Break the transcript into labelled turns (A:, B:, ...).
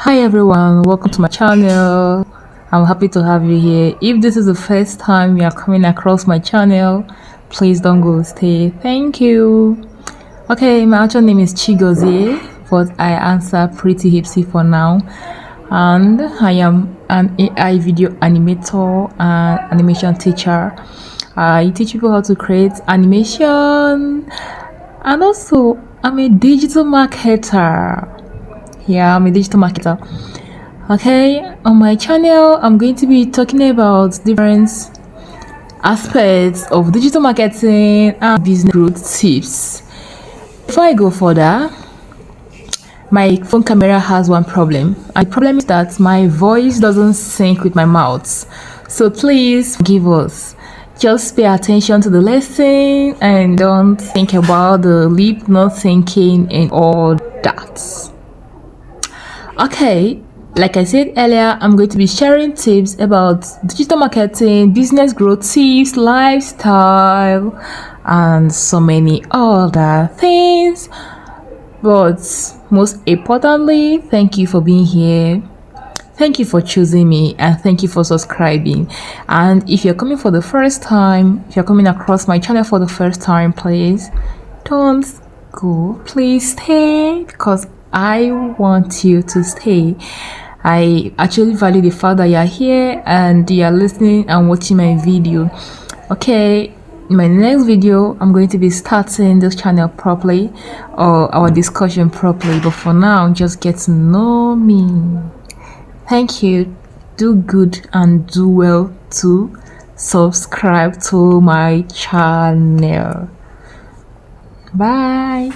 A: Hi everyone, welcome to my channel. I'm happy to have you here. If this is the first time you are coming across my channel, please don't go, stay. Thank you. Okay, my actual name is Chigozie, but I answer pretty hipsy for now. And I am an AI video animator and animation teacher. I teach people how to create animation, and also I'm a digital marketer. Yeah, I'm a digital marketer. Okay, on my channel I'm going to be talking about different aspects of digital marketing and business growth tips. Before I go further, my phone camera has one problem, and the problem is that my voice doesn't sync with my mouth, so please forgive us. Just pay attention to the lesson and don't think about the lip not syncing and all that. Okay, like I said earlier, I'm going to be sharing tips about digital marketing, business growth tips, lifestyle, and so many other things. But most importantly, thank you for being here. Thank you for choosing me, and thank you for subscribing. And if you're coming for the first time, if you're coming across my channel for the first time, please don't go. Please stay, because I want you to stay. I actually value the fact that you're here and you're listening and watching my video. Okay, in my next video I'm going to be starting this channel properly, or our discussion properly, but for now just get to know me. Thank you. Do good and do well to subscribe to my channel. Bye.